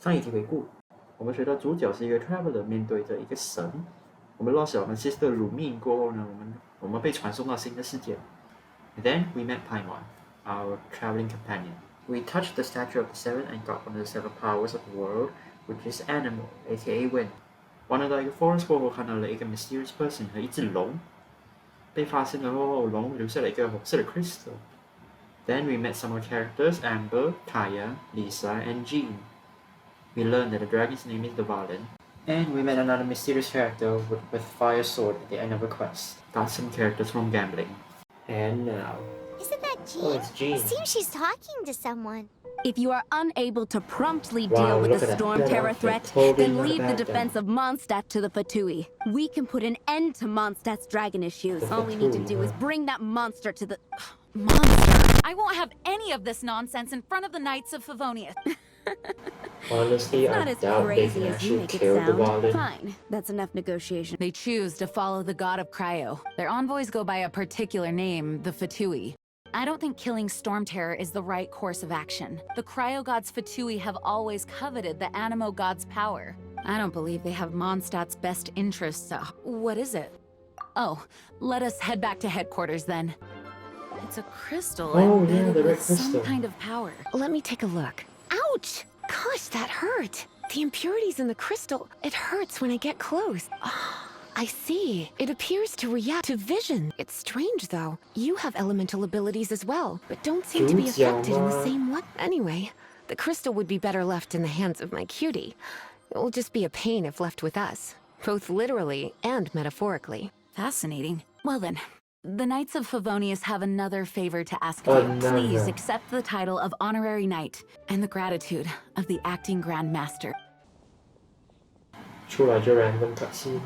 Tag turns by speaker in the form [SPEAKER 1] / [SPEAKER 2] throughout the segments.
[SPEAKER 1] 上一集回顾，我们学到主角是一个 traveler， 面对着一个神。我们 lost 了我们 sister 鲁命过后呢，我们被传送到新的世界。Then we met Paimon, our traveling companion. We touched the statue of the seven and got one of the seven powers of the world, which is animal, aka wind. 玩了到一个 forest 过后，看到了一个 mysterious person 和一只龙。被发现了后，龙留下了一个红色的 crystal. Then we met some more characters: Amber, Kaya, Lisa, and Jean. We learned that the dragon's name is Dvalin, and we met another mysterious character with fire sword at the end of a quest. Got some characters from gambling. And now...
[SPEAKER 2] Isn't that Jean?
[SPEAKER 1] Oh, it's Jean.
[SPEAKER 2] It seems she's talking to someone.
[SPEAKER 3] If you are unable to promptly deal with the Storm Terror threat, then leave the defense of Mondstadt to the Fatui. We can put an end to Mondstadt's dragon issues. All we need to do is bring that monster to the...
[SPEAKER 4] Monster! I won't have any of this nonsense in front of the Knights of Favonia.
[SPEAKER 1] Honestly,
[SPEAKER 3] Not
[SPEAKER 1] I
[SPEAKER 3] as
[SPEAKER 1] doubt they
[SPEAKER 3] crazy
[SPEAKER 1] can
[SPEAKER 3] as you
[SPEAKER 1] actually
[SPEAKER 3] make it
[SPEAKER 1] kill
[SPEAKER 3] sound.
[SPEAKER 1] Dvalin.
[SPEAKER 3] Fine, that's enough negotiation.
[SPEAKER 4] They choose to follow the god of Cryo. Their envoys go by a particular name, the Fatui. I don't think killing Storm Terror is the right course of action. The Cryo gods Fatui have always coveted the Animo god's power. I don't believe they have Mondstadt's best interests, so... What is it? Oh, let us head back to headquarters then. It's a crystal embedded
[SPEAKER 1] the red
[SPEAKER 4] with some
[SPEAKER 1] crystal.
[SPEAKER 4] kind of power.
[SPEAKER 5] Let me take a look. Ouch! Gosh, that hurt. The impurities in the crystal, it hurts when I get close. I see. It appears to react to vision. It's strange, though. You have elemental abilities as well, but don't seem to be affected in the same way. Anyway, the crystal would be better left in the hands of my cutie. It will just be a pain if left with us, both literally and metaphorically.
[SPEAKER 4] Fascinating. Well then, the Knights of Favonius have another favor to ask of you. Please accept the title of Honorary Knight and the gratitude of the Acting Grand Master.
[SPEAKER 1] 出来就 random cutscene.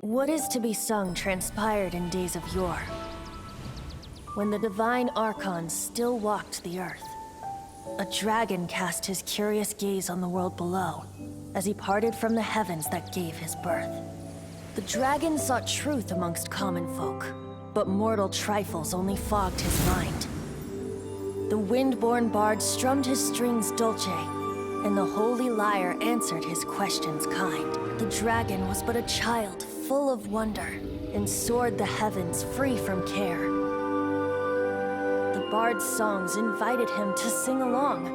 [SPEAKER 6] What is to be sung transpired in days of yore, when the divine archons still walked the earth. A dragon cast his curious gaze on the world below, as he parted from the heavens that gave his birth. The dragon sought truth amongst common folk, but mortal trifles only fogged his mind. The wind-born bard strummed his strings dulce, and the holy lyre answered his questions kind. The dragon was but a child full of wonder, and soared the heavens free from care. The bard's songs invited him to sing along,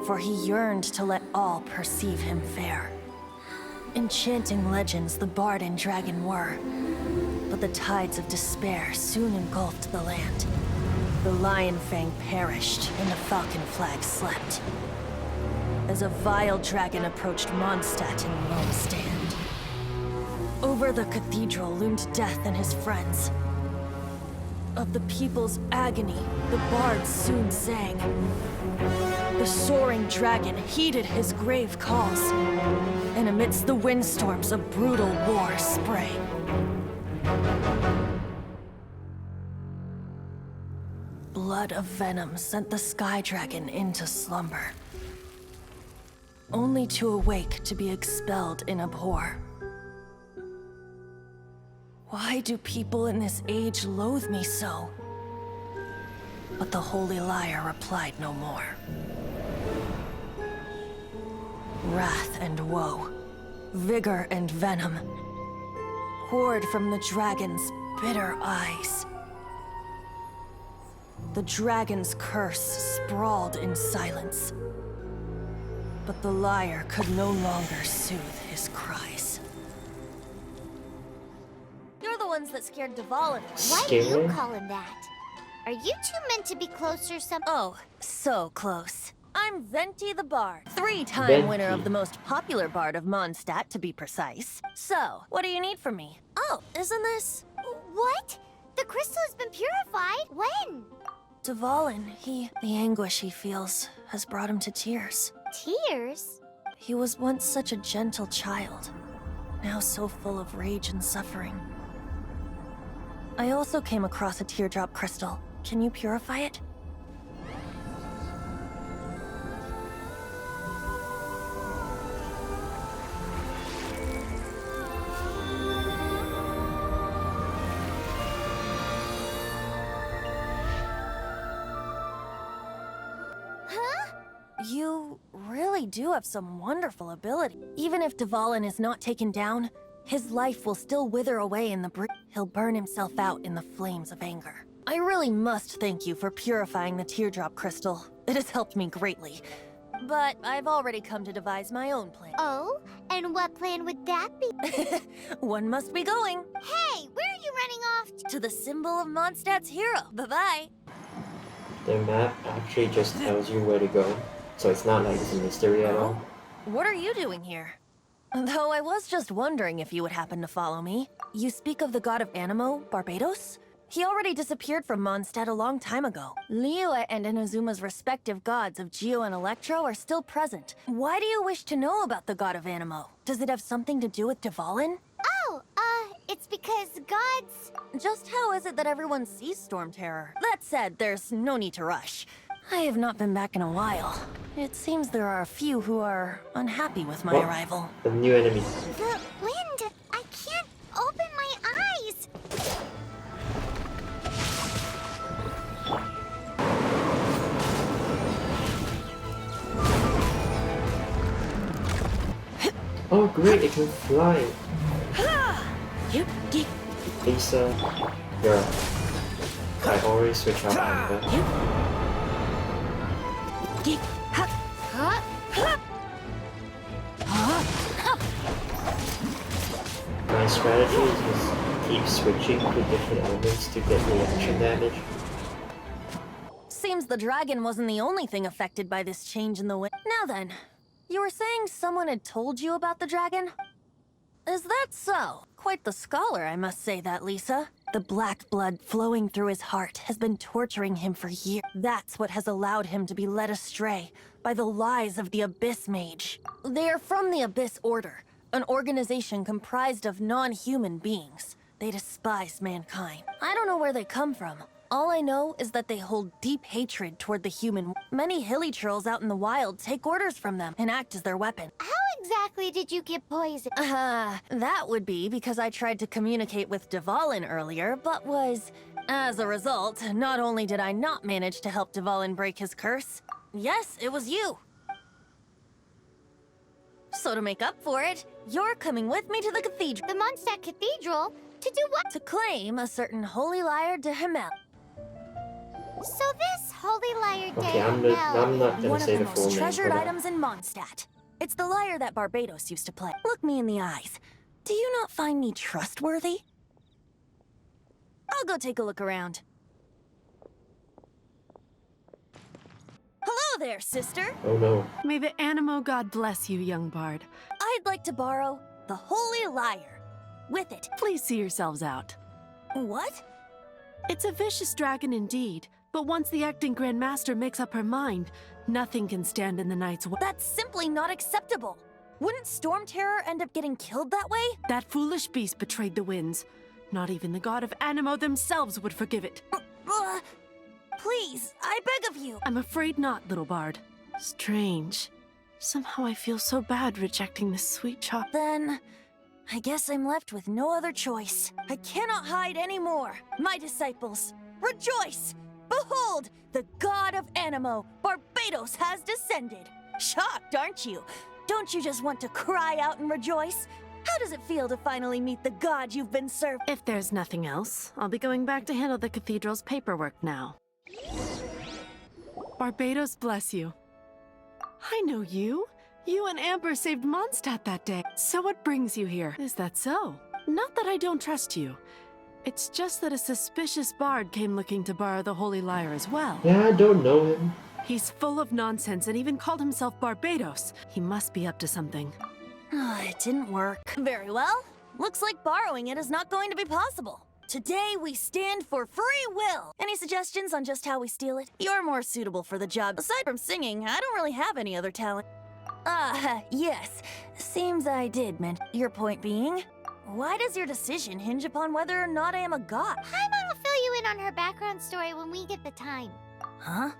[SPEAKER 6] for he yearned to let all perceive him fair. Enchanting legends the bard and dragon were, but the tides of despair soon engulfed the land. The Lion Fang perished, and the Falcon Flag slept, as a vile dragon approached Mondstadt in lone stand. Over the cathedral loomed Death and his friends. Of the people's agony, the bards soon sang. The soaring dragon heeded his grave calls, and amidst the windstorms a brutal war sprang. Blood of venom sent the sky dragon into slumber, only to awake to be expelled in abhor. Why do people in this age loathe me so? But the holy lyre replied no more. Wrath and woe, vigor and venom, poured from the dragon's bitter eyes. The dragon's curse sprawled in silence, but the lyre could no longer soothe his cries.
[SPEAKER 2] You're the ones that scared Dvalin. Why do you call him that? Are you two meant to be close or something?
[SPEAKER 6] Oh, so close. I'm Venti the Bard, three-time
[SPEAKER 1] Venti.
[SPEAKER 6] winner of the most popular bard of Mondstadt, to be precise. So, what do you need from me? Oh, isn't this...
[SPEAKER 2] What? The crystal has been purified? When?
[SPEAKER 6] Dvalin, the anguish he feels has brought him to tears.
[SPEAKER 2] Tears?
[SPEAKER 6] He was once such a gentle child, now so full of rage and suffering. I also came across a teardrop crystal. Can you purify it? really do have some wonderful ability. Even if Dvalin is not taken down, his life will still wither away in the he'll burn himself out in the flames of anger. I really must thank you for purifying the teardrop crystal. It has helped me greatly. But I've already come to devise my own plan.
[SPEAKER 2] Oh, and what plan would that be?
[SPEAKER 6] One must be going.
[SPEAKER 2] Hey, where are you running off to?
[SPEAKER 6] To the symbol of Mondstadt's hero. Bye-bye.
[SPEAKER 1] The map actually just tells you where to go, so it's not like it's a mystery at all.
[SPEAKER 6] What are you doing here? Though I was just wondering if you would happen to follow me. You speak of the god of Animo, Barbados? He already disappeared from Mondstadt a long time ago. Liyue and Inazuma's respective gods of Geo and Electro are still present. Why do you wish to know about the god of Animo? Does it have something to do with Dvalin?
[SPEAKER 2] Oh, it's because gods...
[SPEAKER 6] Just how is it that everyone sees Storm Terror? That said, there's no need to rush. I have not been back in a while. It seems there are a few who are unhappy with my arrival.
[SPEAKER 1] The new enemy.
[SPEAKER 2] The wind! I can't open my eyes!
[SPEAKER 1] Oh great, it can fly! Lisa, girl. I always switch out anger. My strategy is just keep switching to different elements to get reaction damage.
[SPEAKER 6] Seems the dragon wasn't the only thing affected by this change in the wind. Now then, you were saying someone had told you about the dragon? Is that so? Quite the scholar, I must say that, Lisa. The black blood flowing through his heart has been torturing him for years. That's what has allowed him to be led astray by the lies of the Abyss Mage. They are from the Abyss Order, an organization comprised of non-human beings. They despise mankind. I don't know where they come from. All I know is that they hold deep hatred toward the human. Many hilly trolls out in the wild take orders from them and act as their weapon.
[SPEAKER 2] How exactly did you get poisoned?
[SPEAKER 6] That would be because I tried to communicate with Dvalin earlier, but was... As a result, not only did I not manage to help Dvalin break his curse, yes, it was you. So to make up for it, you're coming with me to the cathedral.
[SPEAKER 2] The Mondstadt Cathedral? To do what?
[SPEAKER 6] To claim a certain holy liar de Himmel.
[SPEAKER 2] So this holy liar
[SPEAKER 1] Okay, I'm
[SPEAKER 2] Daniel...
[SPEAKER 1] not gonna
[SPEAKER 6] One of
[SPEAKER 1] say
[SPEAKER 6] the
[SPEAKER 1] the full
[SPEAKER 6] most
[SPEAKER 1] name
[SPEAKER 6] treasured
[SPEAKER 1] for that.
[SPEAKER 6] items in Mondstadt. It's the lyre that Barbados used to play. Look me in the eyes. Do you not find me trustworthy? I'll go take a look around. Hello there, sister.
[SPEAKER 1] Oh no.
[SPEAKER 7] May the Animo god bless you, young bard.
[SPEAKER 6] I'd like to borrow the holy lyre. With it.
[SPEAKER 7] Please see yourselves out.
[SPEAKER 6] What?
[SPEAKER 7] It's a vicious dragon indeed, but once the acting Grand Master makes up her mind, nothing can stand in the Knight's way.
[SPEAKER 6] That's simply not acceptable. Wouldn't Storm Terror end up getting killed that way?
[SPEAKER 7] That foolish beast betrayed the winds. Not even the god of Animo themselves would forgive it.
[SPEAKER 6] Please, I beg of you.
[SPEAKER 7] I'm afraid not, little bard. Strange. Somehow I feel so bad rejecting this sweet child.
[SPEAKER 6] Then, I guess I'm left with no other choice. I cannot hide anymore. My disciples, rejoice! Behold, the god of Animo, Barbados, has descended. Shocked, aren't you? Don't you just want to cry out and rejoice? How does it feel to finally meet the god you've been served?
[SPEAKER 7] If there's nothing else, I'll be going back to handle the cathedral's paperwork now. Barbados bless you. I know you. You and Amber saved Mondstadt that day. So what brings you here? Is that so? Not that I don't trust you. It's just that a suspicious bard came looking to borrow the holy lyre as well.
[SPEAKER 1] Yeah, I don't know him.
[SPEAKER 7] He's full of nonsense and even called himself Barbados. He must be up to something.
[SPEAKER 6] It didn't work. Very well. Looks like borrowing it is not going to be possible. Today we stand for free will. Any suggestions on just how we steal it? You're more suitable for the job. Aside from singing, I don't really have any other talent. Yes. Seems I did, man. Your point being? Why does your decision hinge upon whether or not I am a god?
[SPEAKER 2] Paimon will fill you in on her background story when we get the time.
[SPEAKER 6] Huh?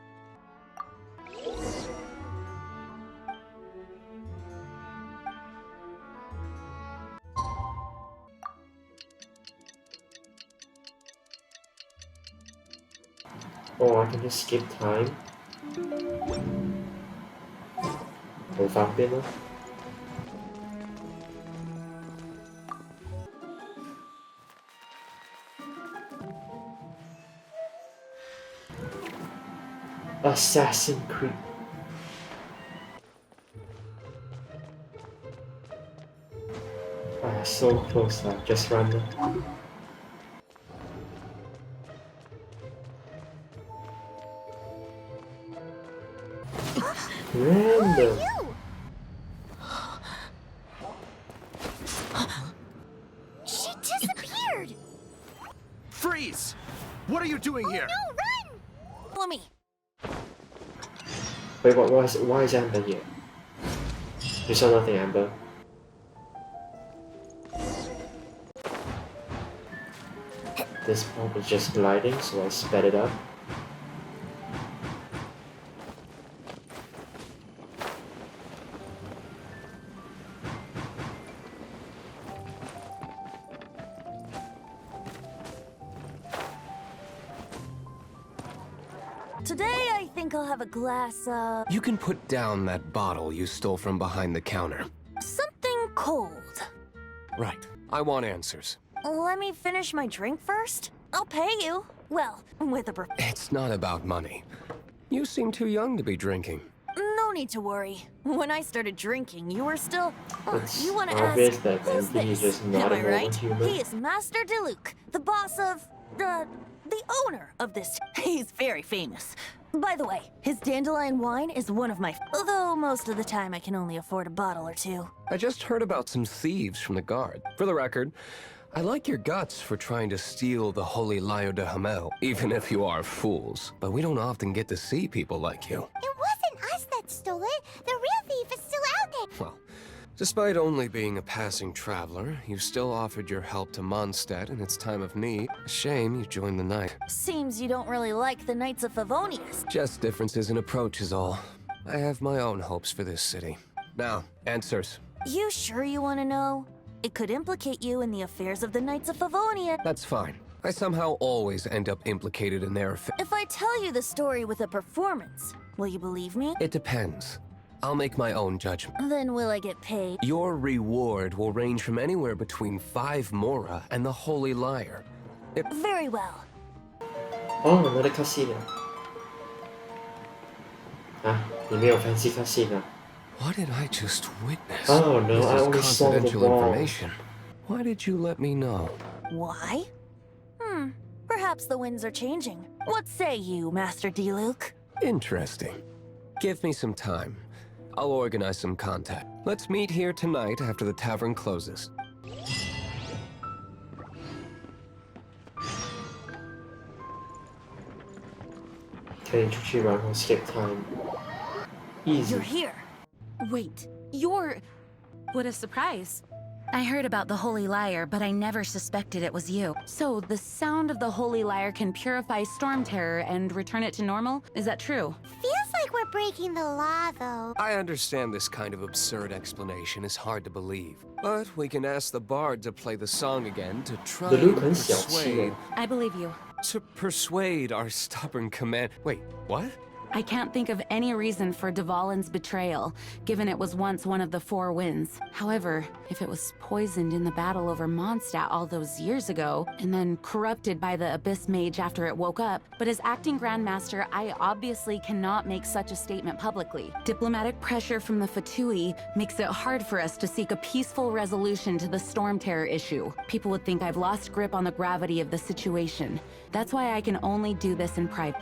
[SPEAKER 1] Oh, I can just skip time. 很方便哦。Assassin's Creed. So close now, just random. Random.
[SPEAKER 2] She disappeared!
[SPEAKER 8] Freeze! What are you doing here?
[SPEAKER 2] No, run! Follow me.
[SPEAKER 1] Wait, why is Amber here? You saw nothing, Amber. This part was just gliding, so I sped it up.
[SPEAKER 6] Today, I think I'll have a glass of
[SPEAKER 8] You can put down that bottle you stole from behind the counter.
[SPEAKER 6] something cold.
[SPEAKER 8] Right. I want answers.
[SPEAKER 6] Let me finish my drink first. I'll pay you. Well, with a
[SPEAKER 8] It's not about money. You seem too young to be drinking.
[SPEAKER 6] No need to worry. When I started drinking, you were still...
[SPEAKER 1] It's
[SPEAKER 6] you want to
[SPEAKER 1] obvious
[SPEAKER 6] ask,
[SPEAKER 1] that
[SPEAKER 6] who's
[SPEAKER 1] Anthony is
[SPEAKER 6] this?
[SPEAKER 1] just not
[SPEAKER 6] Am
[SPEAKER 1] a
[SPEAKER 6] I
[SPEAKER 1] normal
[SPEAKER 6] right?
[SPEAKER 1] human.
[SPEAKER 6] He is Master Diluc, the boss of... the owner of this... He's very famous. By the way, his dandelion wine is one of my... Although most of the time I can only afford a bottle or two.
[SPEAKER 8] I just heard about some thieves from the guard. For the record, I like your guts for trying to steal the holy Lyre de Hamel, even if you are fools. But we don't often get to see people like you.
[SPEAKER 2] It wasn't us that stole it. The real thief is still out there.
[SPEAKER 8] Well, despite only being a passing traveler, you still offered your help to Mondstadt in its time of need. A shame you joined the Knight.
[SPEAKER 6] Seems you don't really like the Knights of Favonius.
[SPEAKER 8] Just differences in approach is all. I have my own hopes for this city. Now, answers.
[SPEAKER 6] You sure you want to know? It could implicate you in the affairs of the Knights of Favonia.
[SPEAKER 8] That's fine. I somehow always end up implicated in their affairs.
[SPEAKER 6] If I tell you the story with a performance, will you believe me?
[SPEAKER 8] It depends. I'll make my own judgment.
[SPEAKER 6] Then will I get paid?
[SPEAKER 8] Your reward will range from anywhere between 5 Mora and the Holy Lyre.
[SPEAKER 6] Very well.
[SPEAKER 1] Oh, another casino. Ah, 你没有 fancy casino.
[SPEAKER 8] What did I just witness?
[SPEAKER 1] Oh no,
[SPEAKER 8] This
[SPEAKER 1] I
[SPEAKER 8] is
[SPEAKER 1] only saw the
[SPEAKER 8] confidential
[SPEAKER 1] wall.
[SPEAKER 8] information. Why did you let me know?
[SPEAKER 6] Why? Perhaps the winds are changing. What say you, Master Diluc?
[SPEAKER 8] Interesting. Give me some time. I'll organize some contact. Let's meet here tonight after the tavern closes.
[SPEAKER 1] Can you cheat around and skip time? Easy.
[SPEAKER 6] You're here.
[SPEAKER 3] Wait, you're... What a surprise. I heard about the Holy Lyre, but I never suspected it was you. So, the sound of the Holy Lyre can purify Storm Terror and return it to normal? Is that true?
[SPEAKER 2] Feels like we're breaking the law, though.
[SPEAKER 8] I understand this kind of absurd explanation is hard to believe, but we can ask the bard to play the song again to try
[SPEAKER 1] The
[SPEAKER 8] and
[SPEAKER 1] Luke 很小气耶。
[SPEAKER 3] I believe you.
[SPEAKER 8] to persuade our stubborn command. Wait, what?
[SPEAKER 3] I can't think of any reason for Dvalin's betrayal, given it was once one of the 4 winds. However, if it was poisoned in the battle over Mondstadt all those years ago, and then corrupted by the Abyss Mage after it woke up, but as acting Grandmaster, I obviously cannot make such a statement publicly. Diplomatic pressure from the Fatui makes it hard for us to seek a peaceful resolution to the Storm Terror issue. People would think I've lost grip on the gravity of the situation. That's why I can only do this in private.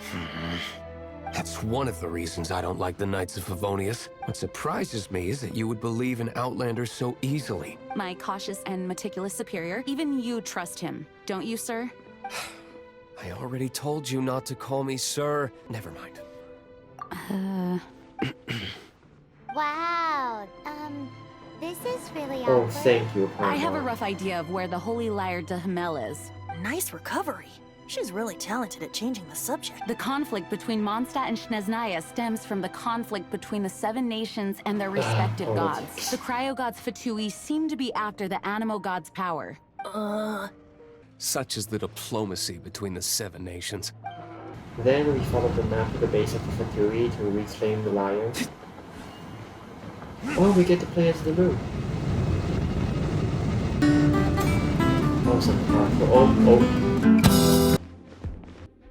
[SPEAKER 8] That's one of the reasons I don't like the Knights of Favonius. What surprises me is that you would believe in Outlanders so easily.
[SPEAKER 3] My cautious and meticulous superior, even you trust him, don't you, sir?
[SPEAKER 8] I already told you not to call me sir. Never mind.
[SPEAKER 2] Wow. This is really
[SPEAKER 1] Oh,
[SPEAKER 2] awkward.
[SPEAKER 1] thank you,
[SPEAKER 3] I have a
[SPEAKER 1] Paimon.
[SPEAKER 3] rough idea of where the Holy Lyre de Hamel is.
[SPEAKER 6] Nice recovery. She's really talented at changing the subject.
[SPEAKER 3] The conflict between Mondstadt and Snezhnaya stems from the conflict between the 7 nations and their respective gods.
[SPEAKER 1] politics.
[SPEAKER 3] The cryo gods Fatui seem to be after the Animo god's power.
[SPEAKER 8] Such is the diplomacy between the 7 nations.
[SPEAKER 1] Then we followed the map to the base of the Fatui to reclaim the lyre. Oh, we get to play as the Lou. Awesome. Oh.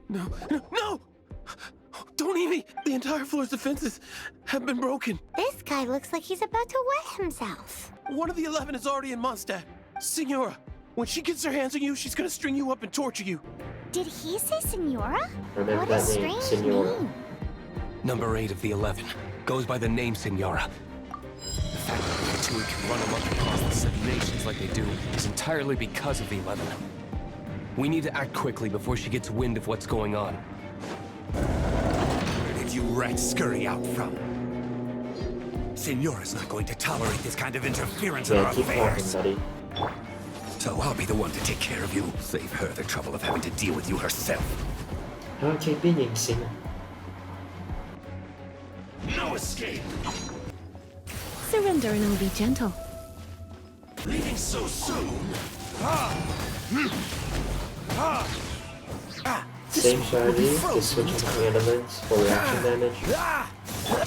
[SPEAKER 9] No, no, no! Don't eat me! The entire floor's defenses have been broken.
[SPEAKER 2] This guy looks like he's about to wet himself.
[SPEAKER 9] One of the 11 is already in Mondstadt. Signora, when she gets her hands on you, she's gonna string you up and torture you.
[SPEAKER 2] Did he say Senora?
[SPEAKER 1] Remember
[SPEAKER 2] What a
[SPEAKER 1] that name,
[SPEAKER 2] strange
[SPEAKER 1] Senora.
[SPEAKER 2] name.
[SPEAKER 8] Number 8 of the 11 goes by the name Signora. The fact that the Fatui can run amok across the 7 nations like they do is entirely because of the 11. We need to act quickly before she gets wind of what's going on.
[SPEAKER 10] Where did you rats scurry out from? Signora's not going to tolerate this kind of interference in
[SPEAKER 1] Yeah,
[SPEAKER 10] our
[SPEAKER 1] keep talking,
[SPEAKER 10] affairs.
[SPEAKER 1] buddy.
[SPEAKER 10] So I'll be the one to take care of you. Save her the trouble of having to deal with you herself.
[SPEAKER 1] 佢企邊形線啊？
[SPEAKER 10] No escape!
[SPEAKER 5] Surrender and I'll be gentle.
[SPEAKER 10] Leaving so soon? Ah! Ah! Ah!
[SPEAKER 1] Same strategy, just switching to elements for reaction damage.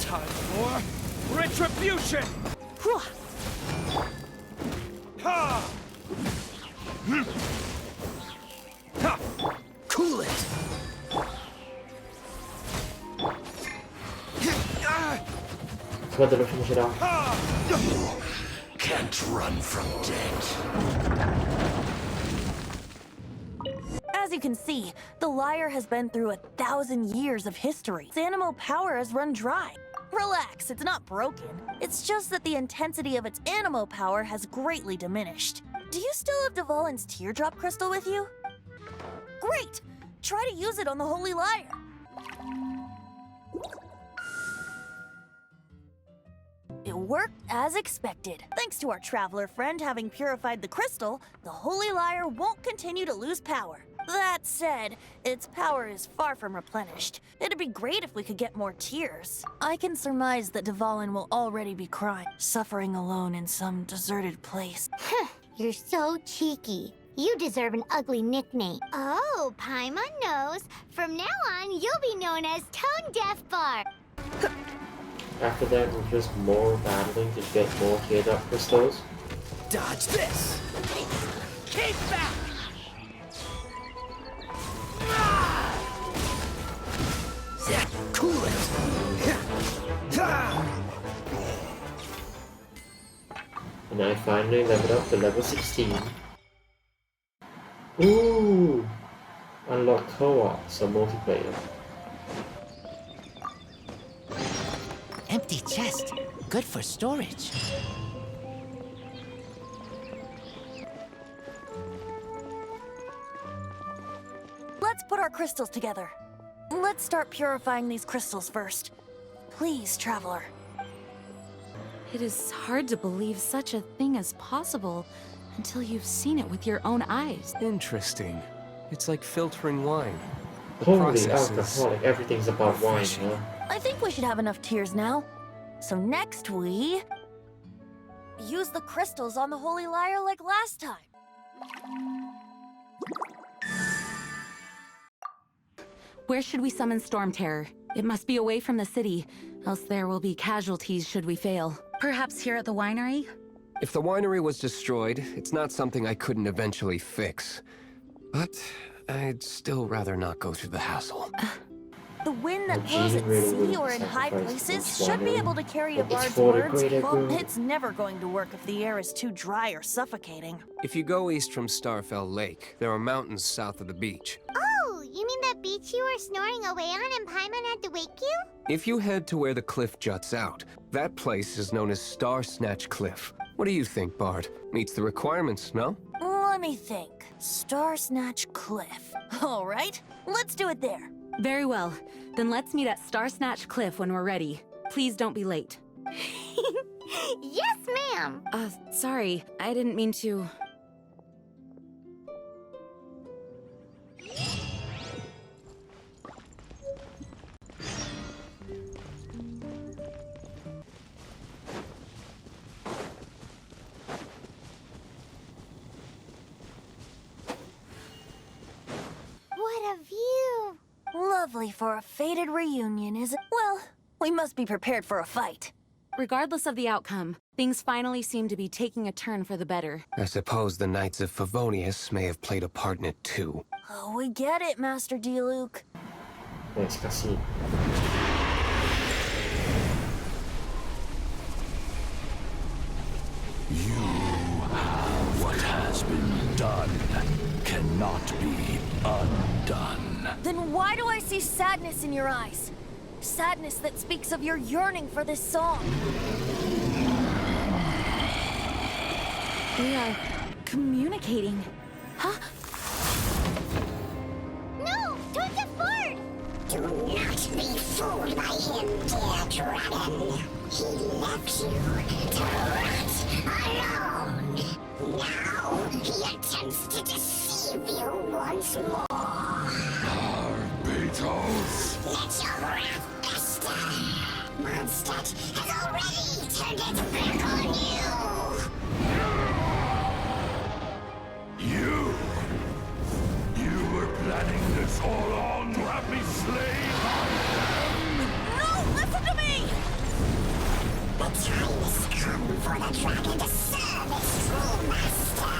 [SPEAKER 10] Time for retribution! Ha! Ha! Cool it!
[SPEAKER 1] Whether to finish it off.
[SPEAKER 10] Can't run from death.
[SPEAKER 6] As you can see, the Lyre has been through 1,000 years of history. Its animal power has run dry. Relax, it's not broken. It's just that the intensity of its animal power has greatly diminished. Do you still have Dvalin's teardrop crystal with you? Great! Try to use it on the Holy Lyre. It worked as expected. Thanks to our traveler friend having purified the crystal, the Holy Lyre won't continue to lose power. That said, its power is far from replenished. It'd be great if we could get more tears. I can surmise that Dvalin will already be crying, suffering alone in some deserted place.
[SPEAKER 2] You're so cheeky. You deserve an ugly nickname. Oh, Paimon knows. From now on, you'll be known as Tone Deaf Bar.
[SPEAKER 1] After that, we're just more battling to get more teardrop crystals.
[SPEAKER 10] Dodge this! Keep back! Cool it!
[SPEAKER 1] And I finally leveled up to level 16. Ooh! Unlock co-op, so multiplayer.
[SPEAKER 11] Empty chest. Good for storage.
[SPEAKER 6] Let's put our crystals together. Let's start purifying these crystals first. Please, traveler.
[SPEAKER 4] It is hard to believe such a thing is possible until you've seen it with your own eyes.
[SPEAKER 8] Interesting. It's like filtering wine. The
[SPEAKER 1] Holy
[SPEAKER 8] process is
[SPEAKER 1] alcoholic, everything's about wine,
[SPEAKER 8] refreshing.
[SPEAKER 1] huh?
[SPEAKER 6] I think we should have enough tears now. So next we... use the crystals on the Holy Lyre like last time.
[SPEAKER 4] Where should we summon Storm Terror? It must be away from the city, else there will be casualties should we fail.
[SPEAKER 3] Perhaps here at the winery?
[SPEAKER 8] If the winery was destroyed, it's not something I couldn't eventually fix. But I'd still rather not go through the hassle.
[SPEAKER 6] The wind that
[SPEAKER 1] Oh,
[SPEAKER 6] blows
[SPEAKER 1] gee,
[SPEAKER 6] at
[SPEAKER 1] really
[SPEAKER 6] sea
[SPEAKER 1] wouldn't
[SPEAKER 6] or in high
[SPEAKER 1] sacrifice
[SPEAKER 6] places
[SPEAKER 1] this
[SPEAKER 6] should be
[SPEAKER 1] winery.
[SPEAKER 6] able to carry a
[SPEAKER 1] It's
[SPEAKER 6] bard's
[SPEAKER 1] for the
[SPEAKER 6] words.
[SPEAKER 1] greater
[SPEAKER 6] Well,
[SPEAKER 1] good.
[SPEAKER 6] it's never going to work if the air is too dry or suffocating.
[SPEAKER 8] If you go east from Starfell Lake, there are mountains south of the beach.
[SPEAKER 2] Oh, you mean that beach you were snoring away on and Paimon had to wake you?
[SPEAKER 8] If you head to where the cliff juts out, that place is known as Star Snatch Cliff. What do you think, Bard? Meets the requirements, no?
[SPEAKER 6] Let me think. Star Snatch Cliff. All right, let's do it there.
[SPEAKER 4] Very well. Then let's meet at Star Snatch Cliff when we're ready. Please don't be late.
[SPEAKER 2] Yes, ma'am.
[SPEAKER 4] Sorry. I didn't mean to...
[SPEAKER 2] What a view.
[SPEAKER 6] lovely for a fated reunion, isn't it? Well, we must be prepared for a fight.
[SPEAKER 4] Regardless of the outcome, things finally seem to be taking a turn for the better.
[SPEAKER 8] I suppose the Knights of Favonius may have played a part in it too.
[SPEAKER 6] Oh, we get it, Master D-Luke.
[SPEAKER 1] Guys, kasih.
[SPEAKER 10] What has been done cannot be undone.
[SPEAKER 6] Then why do I see sadness in your eyes? Sadness that speaks of your yearning for this song.
[SPEAKER 4] We are communicating. Huh?
[SPEAKER 2] No! Towards the fort!
[SPEAKER 12] Do not be fooled by him, dear dragon. He left you to rot alone. Now he attempts to deceive you once more.
[SPEAKER 10] Beatles!
[SPEAKER 12] Let your wrath fester. Mondstadt has already turned its back on you.
[SPEAKER 10] You were planning this all on to have me slain by them?
[SPEAKER 6] No, listen to me!
[SPEAKER 12] The time has come for the dragon to serve its true master.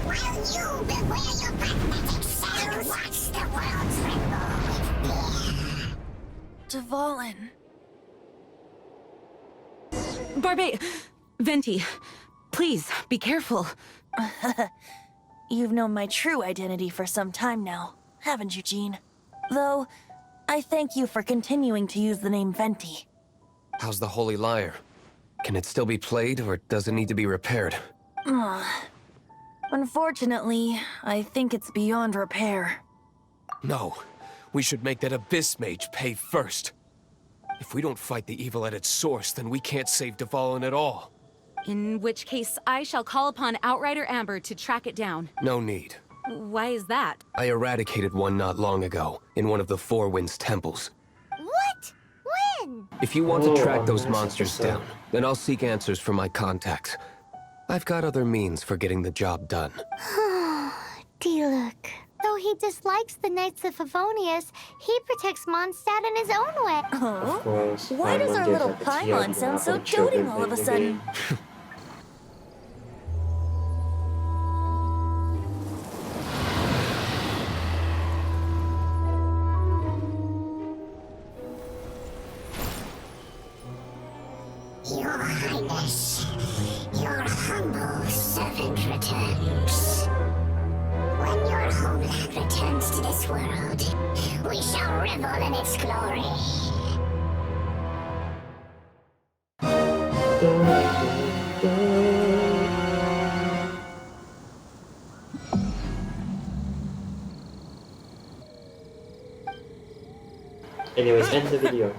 [SPEAKER 12] While you beware your magnetic cells, watch the world tremble with fear.
[SPEAKER 6] Dvalin.
[SPEAKER 4] Venti, please, be careful.
[SPEAKER 6] You've known my true identity for some time now, haven't you, Jean? Though, I thank you for continuing to use the name Venti.
[SPEAKER 8] How's the Holy Lyre? Can it still be played, or does it need to be repaired?
[SPEAKER 6] Unfortunately, I think it's beyond repair.
[SPEAKER 8] No. We should make that Abyss Mage pay first. If we don't fight the evil at its source, then we can't save Dvalin at all.
[SPEAKER 4] In which case, I shall call upon Outrider Amber to track it down.
[SPEAKER 8] No need.
[SPEAKER 4] Why is that?
[SPEAKER 8] I eradicated one not long ago, in one of the Four Winds temples.
[SPEAKER 2] What? When?
[SPEAKER 8] If you want to track those
[SPEAKER 1] nice
[SPEAKER 8] monsters
[SPEAKER 1] episode.
[SPEAKER 8] down, then I'll seek answers from my contacts. I've got other means for getting the job done.
[SPEAKER 2] D-Luke. Though he dislikes the Knights of Favonius, he protects Mondstadt in his own way.
[SPEAKER 1] Of
[SPEAKER 6] Oh?
[SPEAKER 1] course.
[SPEAKER 6] Why does our
[SPEAKER 1] Paimon
[SPEAKER 6] little
[SPEAKER 1] gives like a tear
[SPEAKER 6] Paimon sound so
[SPEAKER 1] for the children
[SPEAKER 6] doting all of a
[SPEAKER 1] playing the
[SPEAKER 6] sudden?
[SPEAKER 1] game.
[SPEAKER 12] Your Highness, your humble servant returns. When your homeland returns to this world, we shall revel in its glory.
[SPEAKER 1] Anyways, end the video.